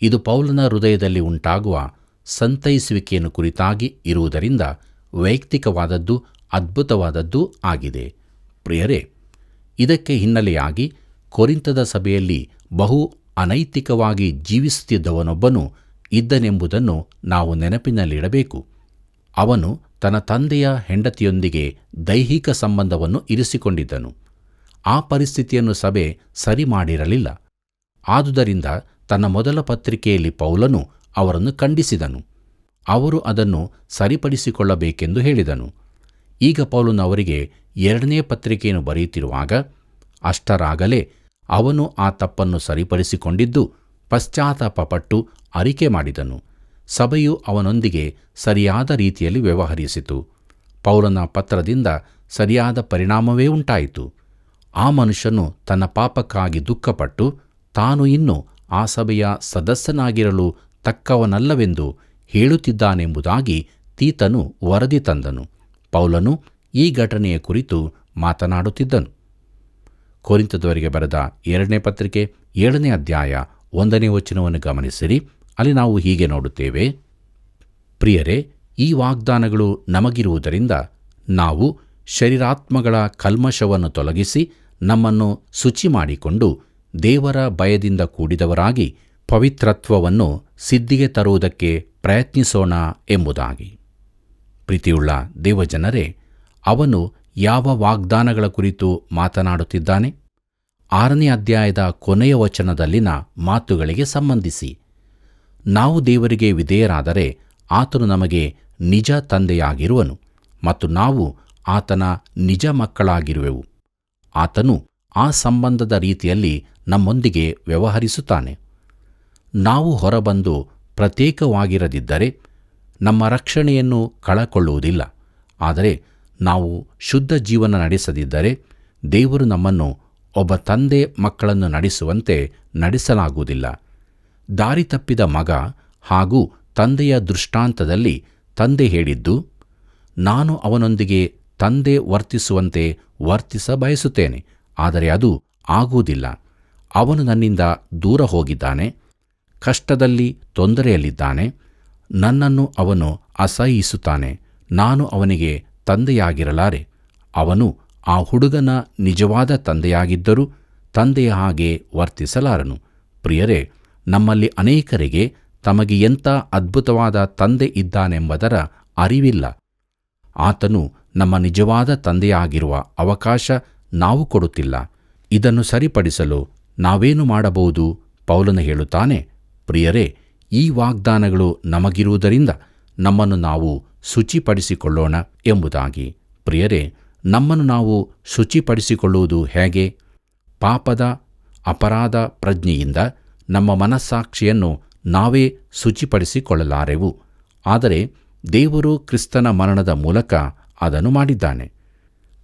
ಇದು ಪೌಲನ ಹೃದಯದಲ್ಲಿ ಉಂಟಾಗುವ ಸಂತೈಸುವಿಕೆಯನ್ನು ಕುರಿತಾಗಿ ಇರುವುದರಿಂದ ವೈಯಕ್ತಿಕವಾದದ್ದು, ಅದ್ಭುತವಾದದ್ದು ಆಗಿದೆ. ಪ್ರಿಯರೇ, ಇದಕ್ಕೆ ಹಿನ್ನೆಲೆಯಾಗಿ ಕೊರಿಂಥದ ಸಭೆಯಲ್ಲಿ ಬಹು ಅನೈತಿಕವಾಗಿ ಜೀವಿಸುತ್ತಿದ್ದವನೊಬ್ಬನು ಇದ್ದನೆಂಬುದನ್ನು ನಾವು ನೆನಪಿನಲ್ಲಿಡಬೇಕು. ಅವನು ತನ್ನ ತಂದೆಯ ಹೆಂಡತಿಯೊಂದಿಗೆ ದೈಹಿಕ ಸಂಬಂಧವನ್ನು ಇರಿಸಿಕೊಂಡಿದ್ದನು. ಆ ಪರಿಸ್ಥಿತಿಯನ್ನು ಸಭೆ ಸರಿ ಮಾಡಿರಲಿಲ್ಲ. ಆದುದರಿಂದ ತನ್ನ ಮೊದಲ ಪತ್ರಿಕೆಯಲ್ಲಿ ಪೌಲನು ಅವರನ್ನು ಖಂಡಿಸಿದನು. ಅವರು ಅದನ್ನು ಸರಿಪಡಿಸಿಕೊಳ್ಳಬೇಕೆಂದು ಹೇಳಿದನು. ಈಗ ಪೌಲನು ಅವರಿಗೆ 2ನೇ ಪತ್ರಿಕೆಯನ್ನು ಬರೆಯುತ್ತಿರುವಾಗ ಅಷ್ಟರಾಗಲೇ ಅವನು ಆ ತಪ್ಪನ್ನು ಸರಿಪಡಿಸಿಕೊಂಡಿದ್ದು ಪಶ್ಚಾತ್ತಾಪಪಟ್ಟು ಅರಿಕೆ ಮಾಡಿದನು. ಸಭೆಯು ಅವನೊಂದಿಗೆ ಸರಿಯಾದ ರೀತಿಯಲ್ಲಿ ವ್ಯವಹರಿಸಿತು. ಪೌಲನ ಪತ್ರದಿಂದ ಸರಿಯಾದ ಪರಿಣಾಮವೇ ಉಂಟಾಯಿತು. ಆ ಮನುಷ್ಯನು ತನ್ನ ಪಾಪಕ್ಕಾಗಿ ದುಃಖಪಟ್ಟು ತಾನು ಇನ್ನು ಆ ಸಭೆಯ ಸದಸ್ಯನಾಗಿರಲು ತಕ್ಕವನಲ್ಲವೆಂದು ಹೇಳುತ್ತಿದ್ದಾನೆಂಬುದಾಗಿ ತೀತನು ವರದಿ ತಂದನು. ಪೌಲನು ಈ ಘಟನೆಯ ಕುರಿತು ಮಾತನಾಡುತ್ತಿದ್ದನು. ಕೊರಿಂಥದವರಿಗೆ ಬರೆದ 2ನೇ ಪತ್ರಿಕೆ 7ನೇ ಅಧ್ಯಾಯ 1ನೇ ವಚನವನ್ನು ಗಮನಿಸಿರಿ. ಅಲ್ಲಿ ನಾವು ಹೀಗೆ ನೋಡುತ್ತೇವೆ: ಪ್ರಿಯರೇ, ಈ ವಾಗ್ದಾನಗಳು ನಮಗಿರುವುದರಿಂದ ನಾವು ಶರೀರಾತ್ಮಗಳ ಕಲ್ಮಶವನ್ನು ತೊಲಗಿಸಿ ನಮ್ಮನ್ನು ಶುಚಿ ಮಾಡಿಕೊಂಡು ದೇವರ ಭಯದಿಂದ ಕೂಡಿದವರಾಗಿ ಪವಿತ್ರತ್ವವನ್ನು ಸಿದ್ಧಿಗೆ ತರುವುದಕ್ಕೆ ಪ್ರಯತ್ನಿಸೋಣ ಎಂಬುದಾಗಿ. ಪ್ರೀತಿಯುಳ್ಳ ದೇವಜನರೇ, ಅವನು ಯಾವ ವಾಗ್ದಾನಗಳ ಕುರಿತು ಮಾತನಾಡುತ್ತಿದ್ದಾನೆ? 6ನೇ ಅಧ್ಯಾಯದ ಕೊನೆಯ ವಚನದಲ್ಲಿನ ಮಾತುಗಳಿಗೆ ಸಂಬಂಧಿಸಿ. ನಾವು ದೇವರಿಗೆ ವಿಧೇಯರಾದರೆ ಆತನು ನಮಗೆ ನಿಜ ತಂದೆಯಾಗಿರುವನು ಮತ್ತು ನಾವು ಆತನ ನಿಜ ಮಕ್ಕಳಾಗಿರುವೆವು. ಆತನು ಆ ಸಂಬಂಧದ ರೀತಿಯಲ್ಲಿ ನಮ್ಮೊಂದಿಗೆ ವ್ಯವಹರಿಸುತ್ತಾನೆ. ನಾವು ಹೊರಬಂದು ಪ್ರತ್ಯೇಕವಾಗಿರದಿದ್ದರೆ ನಮ್ಮ ರಕ್ಷಣೆಯನ್ನು ಕಳಕೊಳ್ಳುವುದಿಲ್ಲ. ಆದರೆ ನಾವು ಶುದ್ಧ ಜೀವನ ನಡೆಸದಿದ್ದರೆ ದೇವರು ನಮ್ಮನ್ನು ಒಬ್ಬ ತಂದೆ ಮಕ್ಕಳನ್ನು ನಡೆಸುವಂತೆ ನಡೆಸಲಾಗುವುದಿಲ್ಲ. ದಾರಿ ತಪ್ಪಿದ ಮಗ ಹಾಗೂ ತಂದೆಯ ದೃಷ್ಟಾಂತದಲ್ಲಿ ತಂದೆ ಹೇಳಿದ್ದು, ನಾನು ಅವನೊಂದಿಗೆ ತಂದೆ ವರ್ತಿಸುವಂತೆ ವರ್ತಿಸ ಬಯಸುತ್ತೇನೆ, ಆದರೆ ಅದು ಆಗುವುದಿಲ್ಲ. ಅವನು ನನ್ನಿಂದ ದೂರ ಹೋಗಿದ್ದಾನೆ, ಕಷ್ಟದಲ್ಲಿ ತೊಂದರೆಯಲ್ಲಿದ್ದಾನೆ, ನನ್ನನ್ನು ಅವನು ಅಸಹಿಸುತ್ತಾನೆ. ನಾನು ಅವನಿಗೆ ತಂದೆಯಾಗಿರಲಾರೆ. ಅವನು ಆ ಹುಡುಗನ ನಿಜವಾದ ತಂದೆಯಾಗಿದ್ದರೂ ತಂದೆಯ ಹಾಗೆ ವರ್ತಿಸಲಾರನು. ಪ್ರಿಯರೇ, ನಮ್ಮಲ್ಲಿ ಅನೇಕರಿಗೆ ತಮಗೆ ಎಂಥ ಅದ್ಭುತವಾದ ತಂದೆ ಇದ್ದಾನೆಂಬುದರ ಅರಿವಿಲ್ಲ. ಆತನು ನಮ್ಮ ನಿಜವಾದ ತಂದೆಯಾಗಿರುವ ಅವಕಾಶ ನಾವು ಕೊಡುತ್ತಿಲ್ಲ. ಇದನ್ನು ಸರಿಪಡಿಸಲು ನಾವೇನು ಮಾಡಬಹುದು? ಪೌಲನು ಹೇಳುತ್ತಾನೆ, ಪ್ರಿಯರೇ, ಈ ವಾಗ್ದಾನಗಳು ನಮಗಿರುವುದರಿಂದ ನಮ್ಮನ್ನು ನಾವು ಶುಚಿಪಡಿಸಿಕೊಳ್ಳೋಣ ಎಂಬುದಾಗಿ. ಪ್ರಿಯರೇ, ನಮ್ಮನ್ನು ನಾವು ಶುಚಿಪಡಿಸಿಕೊಳ್ಳುವುದು ಹೇಗೆ? ಪಾಪದ ಅಪರಾಧ ಪ್ರಜ್ಞೆಯಿಂದ ನಮ್ಮ ಮನಸ್ಸಾಕ್ಷಿಯನ್ನು ನಾವೇ ಶುಚಿಪಡಿಸಿಕೊಳ್ಳಲಾರೆವು. ಆದರೆ ದೇವರು ಕ್ರಿಸ್ತನ ಮರಣದ ಮೂಲಕ ಅದನ್ನು ಮಾಡಿದ್ದಾನೆ.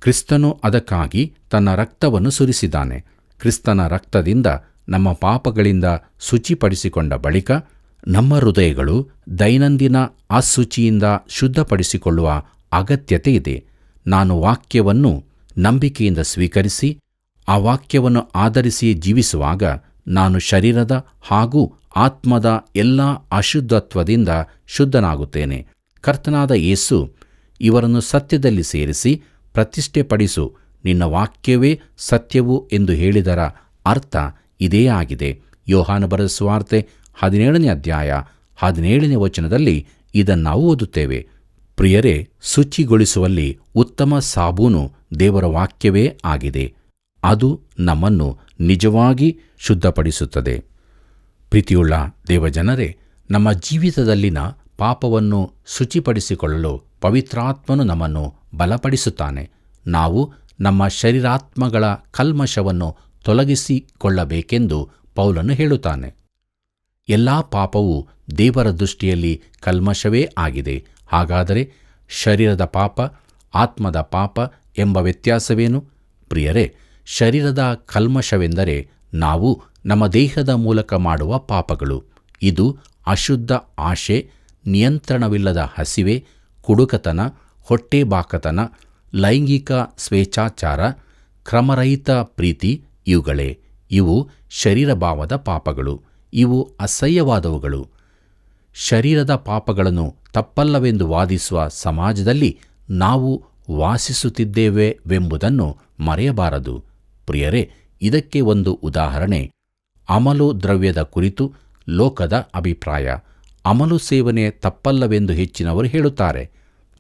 ಕ್ರಿಸ್ತನು ಅದಕ್ಕಾಗಿ ತನ್ನ ರಕ್ತವನ್ನು ಸುರಿಸಿದ್ದಾನೆ. ಕ್ರಿಸ್ತನ ರಕ್ತದಿಂದ ನಮ್ಮ ಪಾಪಗಳಿಂದ ಶುಚಿಪಡಿಸಿಕೊಂಡ ಬಳಿಕ ನಮ್ಮ ಹೃದಯಗಳು ದೈನಂದಿನ ಅಶುಚಿಯಿಂದ ಶುದ್ಧಪಡಿಸಿಕೊಳ್ಳುವ ಅಗತ್ಯತೆ ಇದೆ. ನಾನು ವಾಕ್ಯವನ್ನು ನಂಬಿಕೆಯಿಂದ ಸ್ವೀಕರಿಸಿ ಆ ವಾಕ್ಯವನ್ನು ಆಧರಿಸಿ ಜೀವಿಸುವಾಗ ನಾನು ಶರೀರದ ಹಾಗೂ ಆತ್ಮದ ಎಲ್ಲ ಅಶುದ್ಧತ್ವದಿಂದ ಶುದ್ಧನಾಗುತ್ತೇನೆ. ಕರ್ತನಾದ ಯೇಸು ಇವರನ್ನು ಸತ್ಯದಲ್ಲಿ ಸೇರಿಸಿ ಪ್ರತಿಷ್ಠೆಪಡಿಸು. ನಿನ್ನ ವಾಕ್ಯವೇ ಸತ್ಯವು ಎಂದು ಹೇಳಿದರ ಅರ್ಥ ಇದೇ ಆಗಿದೆ. ಯೋಹಾನ ಬರೆದ ಸುವಾರ್ತೆ 17ನೇ ಅಧ್ಯಾಯ 17ನೇ ವಚನದಲ್ಲಿ ಇದನ್ನಾವು ಓದುತ್ತೇವೆ. ಪ್ರಿಯರೇ, ಶುಚಿಗೊಳಿಸುವಲ್ಲಿ ಉತ್ತಮ ಸಾಬೂನು ದೇವರ ವಾಕ್ಯವೇ ಆಗಿದೆ. ಅದು ನಮ್ಮನ್ನು ನಿಜವಾಗಿ ಶುದ್ಧಪಡಿಸುತ್ತದೆ. ಪ್ರೀತಿಯುಳ್ಳ ದೇವಜನರೇ, ನಮ್ಮ ಜೀವಿತದಲ್ಲಿನ ಪಾಪವನ್ನು ಶುಚಿಪಡಿಸಿಕೊಳ್ಳಲು ಪವಿತ್ರಾತ್ಮನು ನಮ್ಮನ್ನು ಬಲಪಡಿಸುತ್ತಾನೆ. ನಾವು ನಮ್ಮ ಶರೀರಾತ್ಮಗಳ ಕಲ್ಮಶವನ್ನು ತೊಲಗಿಸಿಕೊಳ್ಳಬೇಕೆಂದು ಪೌಲನು ಹೇಳುತ್ತಾನೆ. ಎಲ್ಲ ಪಾಪವು ದೇವರ ದೃಷ್ಟಿಯಲ್ಲಿ ಕಲ್ಮಶವೇ ಆಗಿದೆ. ಹಾಗಾದರೆ ಶರೀರದ ಪಾಪ, ಆತ್ಮದ ಪಾಪ ಎಂಬ ವ್ಯತ್ಯಾಸವೇನು? ಪ್ರಿಯರೇ, ಶರೀರದ ಕಲ್ಮಶವೆಂದರೆ ನಾವು ನಮ್ಮ ದೇಹದ ಮೂಲಕ ಮಾಡುವ ಪಾಪಗಳು. ಇದು ಅಶುದ್ಧ ಆಶೆ, ನಿಯಂತ್ರಣವಿಲ್ಲದ ಹಸಿವೆ, ಕುಡುಕತನ, ಹೊಟ್ಟೆಬಾಕತನ, ಲೈಂಗಿಕ ಸ್ವೇಚ್ಛಾಚಾರ, ಕ್ರಮರಹಿತ ಪ್ರೀತಿ ಇವುಗಳೇ. ಇವು ಶರೀರಭಾವದ ಪಾಪಗಳು. ಇವು ಅಸಹ್ಯವಾದವುಗಳು. ಶರೀರದ ಪಾಪಗಳನ್ನು ತಪ್ಪಲ್ಲವೆಂದು ವಾದಿಸುವ ಸಮಾಜದಲ್ಲಿ ನಾವು ವಾಸಿಸುತ್ತಿದ್ದೇವೆಂಬುದನ್ನು ಮರೆಯಬಾರದು. ಪ್ರಿಯರೇ, ಇದಕ್ಕೆ ಒಂದು ಉದಾಹರಣೆ ಅಮಲು ದ್ರವ್ಯದ ಕುರಿತು ಲೋಕದ ಅಭಿಪ್ರಾಯ. ಅಮಲು ಸೇವನೆ ತಪ್ಪಲ್ಲವೆಂದು ಹೆಚ್ಚಿನವರು ಹೇಳುತ್ತಾರೆ.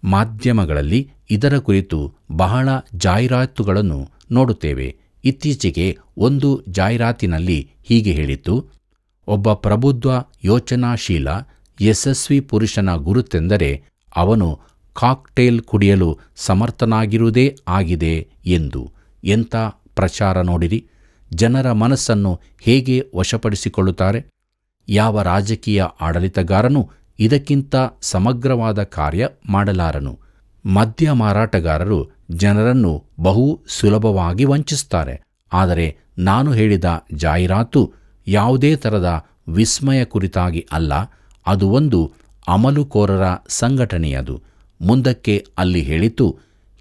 ಮಾಧ್ಯಮಗಳಲ್ಲಿ ಇದರ ಕುರಿತು ಬಹಳ ಜಾಹೀರಾತುಗಳನ್ನು ನೋಡುತ್ತೇವೆ. ಇತ್ತೀಚೆಗೆ ಒಂದು ಜಾಹೀರಾತಿನಲ್ಲಿ ಹೀಗೆ ಹೇಳಿತು: ಒಬ್ಬ ಪ್ರಬುದ್ಧ, ಯೋಚನಾಶೀಲ, ಯಶಸ್ವಿ ಪುರುಷನ ಗುರುತೆಂದರೆ ಅವನು ಕಾಕ್ಟೇಲ್ ಕುಡಿಯಲು ಸಮರ್ಥನಾಗಿರುವುದೇ ಆಗಿದೆ ಎಂದು. ಎಂಥ ಪ್ರಚಾರ ನೋಡಿರಿ! ಜನರ ಮನಸ್ಸನ್ನು ಹೇಗೆ ವಶಪಡಿಸಿಕೊಳ್ಳುತ್ತಾರೆ! ಯಾವ ರಾಜಕೀಯ ಆಡಳಿತಗಾರನೂ ಇದಕ್ಕಿಂತ ಸಮಗ್ರವಾದ ಕಾರ್ಯ ಮಾಡಲಾರನು. ಮದ್ಯ ಮಾರಾಟಗಾರರು ಜನರನ್ನು ಬಹು ಸುಲಭವಾಗಿ ವಂಚಿಸುತ್ತಾರೆ. ಆದರೆ ನಾನು ಹೇಳಿದ ಜಾಹೀರಾತು ಯಾವುದೇ ಥರದ ವಿಸ್ಮಯ ಕುರಿತಾಗಿ ಅಲ್ಲ. ಅದು ಒಂದು ಅಮಲುಕೋರರ ಸಂಘಟನೆಯದು. ಮುಂದಕ್ಕೆ ಅಲ್ಲಿ ಹೇಳಿತು,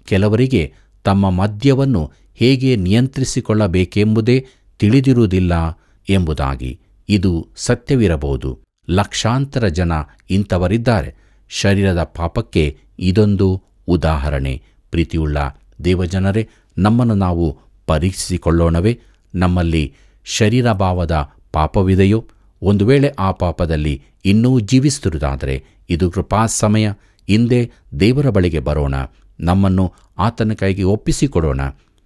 ಕೆಲವರಿಗೆ ತಮ್ಮ ಮದ್ಯವನ್ನು ಹೇಗೆ ನಿಯಂತ್ರಿಸಿಕೊಳ್ಳಬೇಕೆಂಬುದೇ ತಿಳಿದಿರುವುದಿಲ್ಲ ಎಂಬುದಾಗಿ. ಇದು ಸತ್ಯವಿರಬಹುದು. ಲಕ್ಷಾಂತರ ಜನ ಇಂಥವರಿದ್ದಾರೆ. ಶರೀರದ ಪಾಪಕ್ಕೆ ಇದೊಂದು ಉದಾಹರಣೆ. ಪ್ರೀತಿಯುಳ್ಳ ದೇವಜನರೇ, ನಮ್ಮನ್ನು ನಾವು ಪರೀಕ್ಷಿಸಿಕೊಳ್ಳೋಣವೇ? ನಮ್ಮಲ್ಲಿ ಶರೀರಭಾವದ ಪಾಪವಿದೆಯೋ? ಒಂದು ವೇಳೆ ಆ ಪಾಪದಲ್ಲಿ ಇನ್ನೂ ಜೀವಿಸುತ್ತಿರುವುದಾದರೆ ಇದು ಕೃಪಾ ಸಮಯ. ಹಿಂದೆ ದೇವರ ಬಳಿಗೆ ಬರೋಣ. ನಮ್ಮನ್ನು ಆತನ ಕೈಗೆ ಒಪ್ಪಿಸಿಕೊಡೋಣ.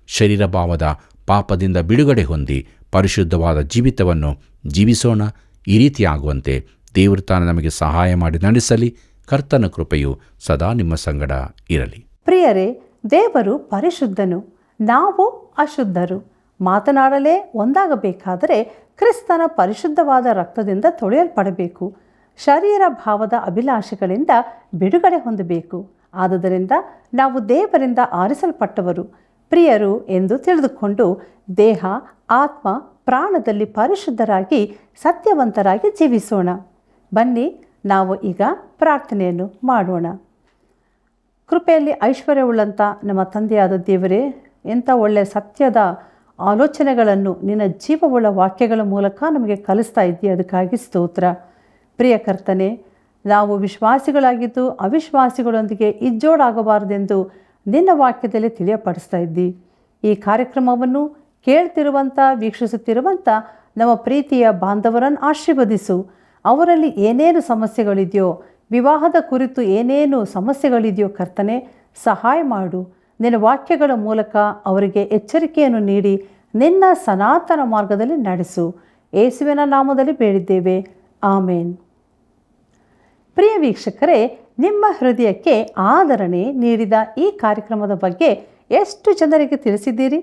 ಶರೀರಭಾವದ ಪಾಪದಿಂದ ಬಿಡುಗಡೆ ಹೊಂದಿ ಪರಿಶುದ್ಧವಾದ ಜೀವಿತವನ್ನು ಜೀವಿಸೋಣ. ಈ ರೀತಿಯಾಗುವಂತೆ ದೇವರು ತಾನು ನಮಗೆ ಸಹಾಯ ಮಾಡಿ ನಡೆಸಲಿ. ಕರ್ತನ ಕೃಪೆಯು ಸದಾ ನಿಮ್ಮ ಸಂಗಡ ಇರಲಿ. ಪ್ರಿಯರೇ, ದೇವರು ಪರಿಶುದ್ಧನು, ನಾವು ಅಶುದ್ಧರು. ಮಾತನಾಡಲೇ ಒಂದಾಗಬೇಕಾದರೆ ಕ್ರಿಸ್ತನ ಪರಿಶುದ್ಧವಾದ ರಕ್ತದಿಂದ ತೊಳೆಯಲ್ಪಡಬೇಕು. ಶರೀರ ಭಾವದ ಅಭಿಲಾಷೆಗಳಿಂದ ಬಿಡುಗಡೆ ಹೊಂದಬೇಕು. ಆದುದರಿಂದ ನಾವು ದೇವರಿಂದ ಆರಿಸಲ್ಪಟ್ಟವರು, ಪ್ರಿಯರು ಎಂದು ತಿಳಿದುಕೊಂಡು ದೇಹ, ಆತ್ಮ, ಪ್ರಾಣದಲ್ಲಿ ಪರಿಶುದ್ಧರಾಗಿ ಸತ್ಯವಂತರಾಗಿ ಜೀವಿಸೋಣ. ಬನ್ನಿ, ನಾವು ಈಗ ಪ್ರಾರ್ಥನೆಯನ್ನು ಮಾಡೋಣ. ಕೃಪೆಯಲ್ಲಿ ಐಶ್ವರ್ಯವುಳ್ಳಂಥ ನಮ್ಮ ತಂದೆಯಾದ ದೇವರೇ, ಎಂಥ ಒಳ್ಳೆಯ ಸತ್ಯದ ಆಲೋಚನೆಗಳನ್ನು ನಿನ್ನ ಜೀವವುಳ್ಳ ವಾಕ್ಯಗಳ ಮೂಲಕ ನಮಗೆ ಕಲಿಸ್ತಾ ಇದ್ದೀಯ. ಅದಕ್ಕಾಗಿ ಸ್ತೋತ್ರ. ಪ್ರಿಯ ಕರ್ತನೆ, ನಾವು ವಿಶ್ವಾಸಿಗಳಾಗಿದ್ದು ಅವಿಶ್ವಾಸಿಗಳೊಂದಿಗೆ ಇಜ್ಜೋಡಾಗಬಾರದೆಂದು ನಿನ್ನ ವಾಕ್ಯದಲ್ಲಿ ತಿಳಿಯಪಡಿಸ್ತಾ ಇದ್ದಿ. ಈ ಕಾರ್ಯಕ್ರಮವನ್ನು ಕೇಳ್ತಿರುವಂಥ, ವೀಕ್ಷಿಸುತ್ತಿರುವಂಥ ನಮ್ಮ ಪ್ರೀತಿಯ ಬಾಂಧವರನ್ನು ಆಶೀರ್ವದಿಸು. ಅವರಲ್ಲಿ ಏನೇನು ಸಮಸ್ಯೆಗಳಿದೆಯೋ, ವಿವಾಹದ ಕುರಿತು ಏನೇನು ಸಮಸ್ಯೆಗಳಿದೆಯೋ ಕರ್ತನೆ, ಸಹಾಯ ಮಾಡು. ನಿನ್ನ ವಾಕ್ಯಗಳ ಮೂಲಕ ಅವರಿಗೆ ಎಚ್ಚರಿಕೆಯನ್ನು ನೀಡಿ ನಿನ್ನ ಸನಾತನ ಮಾರ್ಗದಲ್ಲಿ ನಡೆಸು. ಯೇಸುವಿನ ನಾಮದಲ್ಲಿ ಬೇಡಿದ್ದೇವೆ, ಆಮೇನ್. ಪ್ರಿಯ ವೀಕ್ಷಕರೇ, ನಿಮ್ಮ ಹೃದಯಕ್ಕೆ ಆದರಣೆ ನೀಡಿದ ಈ ಕಾರ್ಯಕ್ರಮದ ಬಗ್ಗೆ ಎಷ್ಟು ಜನರಿಗೆ ತಿಳಿಸಿದ್ದೀರಿ?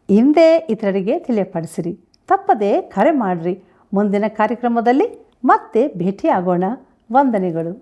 ಹಿಂದೆ ಇತರರಿಗೆ ತಿಳಿಯಪಡಿಸಿರಿ. ತಪ್ಪದೆ ಕರೆ ಮಾಡಿರಿ. ಮುಂದಿನ ಕಾರ್ಯಕ್ರಮದಲ್ಲಿ ಮತ್ತೆ ಭೇಟಿಯಾಗೋಣ. ವಂದನೆಗಳು.